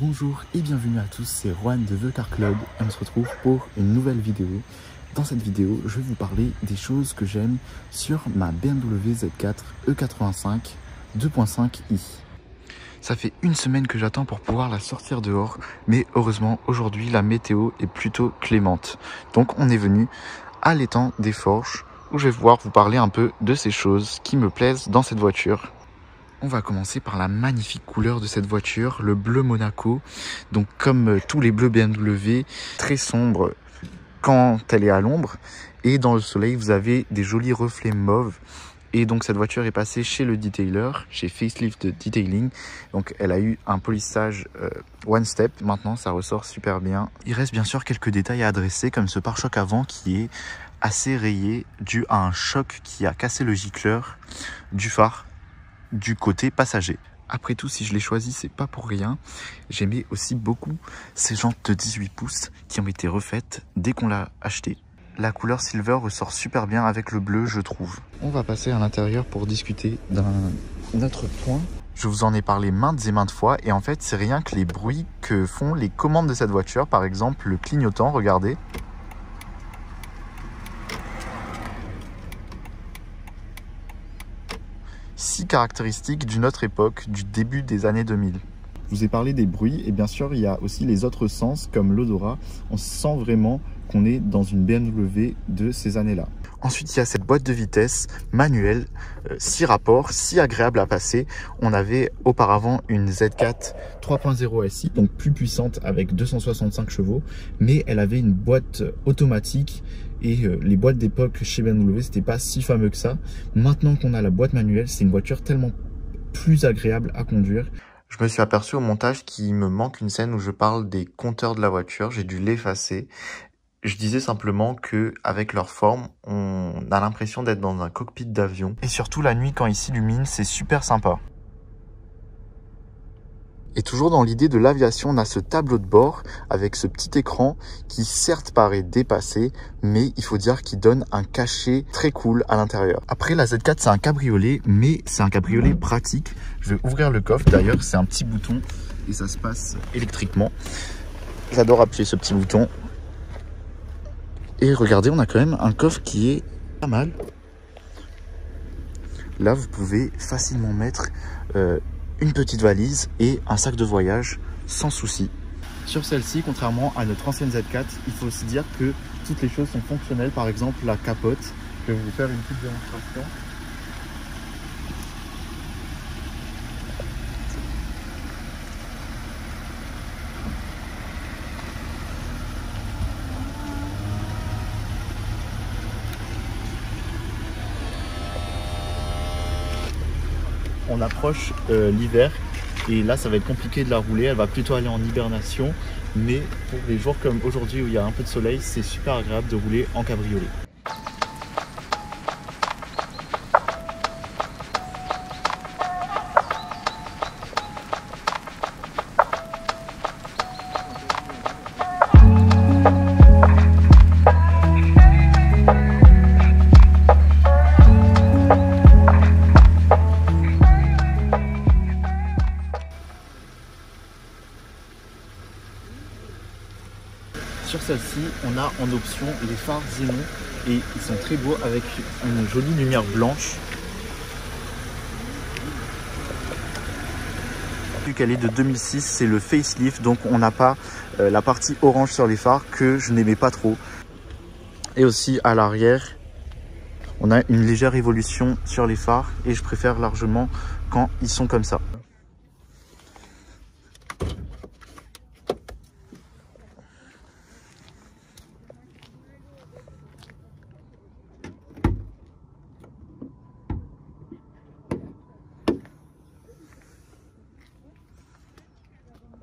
Bonjour et bienvenue à tous, c'est Juan de The Car Club et on se retrouve pour une nouvelle vidéo. Dans cette vidéo, je vais vous parler des choses que j'aime sur ma BMW Z4 E85 2.5i. Ça fait une semaine que j'attends pour pouvoir la sortir dehors, mais heureusement aujourd'hui la météo est plutôt clémente. Donc on est venu à l'étang des Forges où je vais pouvoir vous parler un peu de ces choses qui me plaisent dans cette voiture. On va commencer par la magnifique couleur de cette voiture, le bleu Monaco. Donc comme tous les bleus BMW, très sombre quand elle est à l'ombre. Et dans le soleil, vous avez des jolis reflets mauves. Et donc cette voiture est passée chez le detailer, chez Facelift Detailing. Donc elle a eu un polissage one step. Maintenant ça ressort super bien. Il reste bien sûr quelques détails à adresser comme ce pare-choc avant qui est assez rayé dû à un choc qui a cassé le gicleur du phare du côté passager. Après tout, si je l'ai choisi, c'est pas pour rien. J'aimais aussi beaucoup ces jantes de 18 pouces qui ont été refaites dès qu'on l'a acheté. La couleur silver ressort super bien avec le bleu, je trouve. On va passer à l'intérieur pour discuter d'un autre point. Je vous en ai parlé maintes et maintes fois et en fait, c'est rien que les bruits que font les commandes de cette voiture. Par exemple, le clignotant, regardez. Si caractéristiques d'une autre époque, du début des années 2000. Je vous ai parlé des bruits et bien sûr il y a aussi les autres sens comme l'odorat. On sent vraiment qu'on est dans une BMW de ces années-là. Ensuite il y a cette boîte de vitesse manuelle, 6 rapports, si agréable à passer. On avait auparavant une Z4 3.0 SI, donc plus puissante avec 265 chevaux, mais elle avait une boîte automatique. Et les boîtes d'époque chez BMW, c'était pas si fameux que ça. Maintenant qu'on a la boîte manuelle, c'est une voiture tellement plus agréable à conduire. Je me suis aperçu au montage qu'il me manque une scène où je parle des compteurs de la voiture. J'ai dû l'effacer. Je disais simplement que avec leur forme, on a l'impression d'être dans un cockpit d'avion. Et surtout la nuit quand il s'illumine, c'est super sympa. Et toujours dans l'idée de l'aviation, on a ce tableau de bord avec ce petit écran qui certes paraît dépassé, mais il faut dire qu'il donne un cachet très cool à l'intérieur. Après la Z4 c'est un cabriolet, mais c'est un cabriolet pratique. Je vais ouvrir le coffre, d'ailleurs c'est un petit bouton et ça se passe électriquement. J'adore appuyer ce petit bouton. Et regardez, on a quand même un coffre qui est pas mal. Là vous pouvez facilement mettre une petite valise et un sac de voyage sans souci. Sur celle-ci, contrairement à notre ancienne Z4, il faut aussi dire que toutes les choses sont fonctionnelles. Par exemple, la capote. Je vais vous faire une petite démonstration. On approche l'hiver et là ça va être compliqué de la rouler, elle va plutôt aller en hibernation, mais pour les jours comme aujourd'hui où il y a un peu de soleil, c'est super agréable de rouler en cabriolet. Sur celle-ci, on a en option les phares Xénon et ils sont très beaux avec une jolie lumière blanche. Vu qu'elle est de 2006, c'est le facelift, donc on n'a pas la partie orange sur les phares que je n'aimais pas trop. Et aussi à l'arrière, on a une légère évolution sur les phares et je préfère largement quand ils sont comme ça.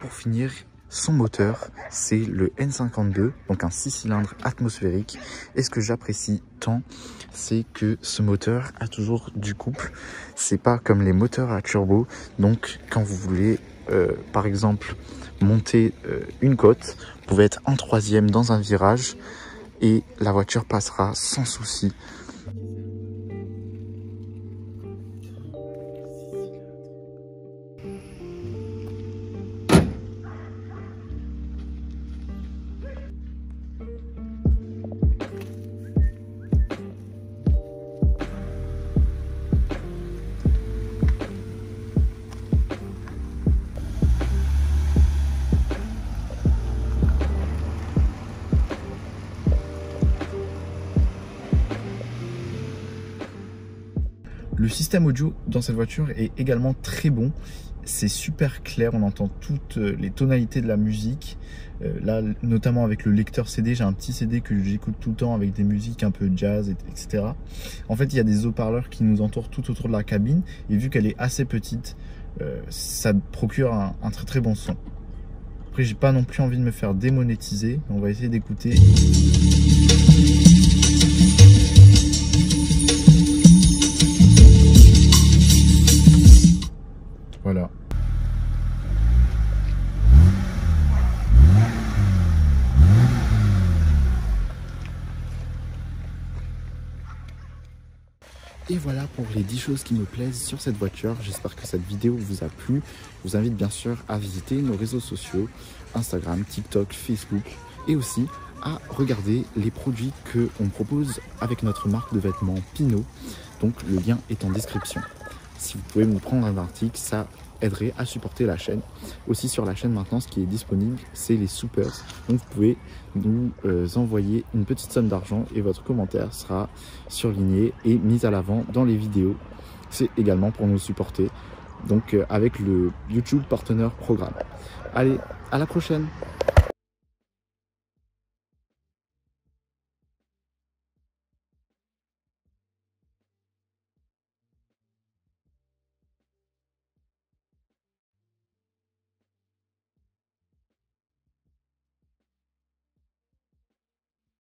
Pour finir, son moteur, c'est le N52, donc un 6 cylindres atmosphérique. Et ce que j'apprécie tant, c'est que ce moteur a toujours du couple. C'est pas comme les moteurs à turbo. Donc, quand vous voulez, par exemple, monter une côte, vous pouvez être en troisième dans un virage et la voiture passera sans souci. Le système audio dans cette voiture est également très bon. C'est super clair, on entend toutes les tonalités de la musique. Là, notamment avec le lecteur CD, j'ai un petit CD que j'écoute tout le temps avec des musiques un peu jazz, etc. En fait, il y a des haut-parleurs qui nous entourent tout autour de la cabine. Et vu qu'elle est assez petite, ça procure un très très bon son. Après, j'ai pas non plus envie de me faire démonétiser. On va essayer d'écouter. Voilà. Et voilà pour les 10 choses qui me plaisent sur cette voiture. J'espère que cette vidéo vous a plu. Je vous invite bien sûr à visiter nos réseaux sociaux, Instagram, TikTok, Facebook, et aussi à regarder les produits qu'on propose avec notre marque de vêtements Pinot. Donc le lien est en description. Si vous pouvez me prendre un article, ça aiderait à supporter la chaîne. Aussi sur la chaîne maintenant, ce qui est disponible, c'est les soupers. Donc vous pouvez nous envoyer une petite somme d'argent et votre commentaire sera surligné et mis à l'avant dans les vidéos. C'est également pour nous supporter. Donc avec le YouTube Partner Programme. Allez, à la prochaine!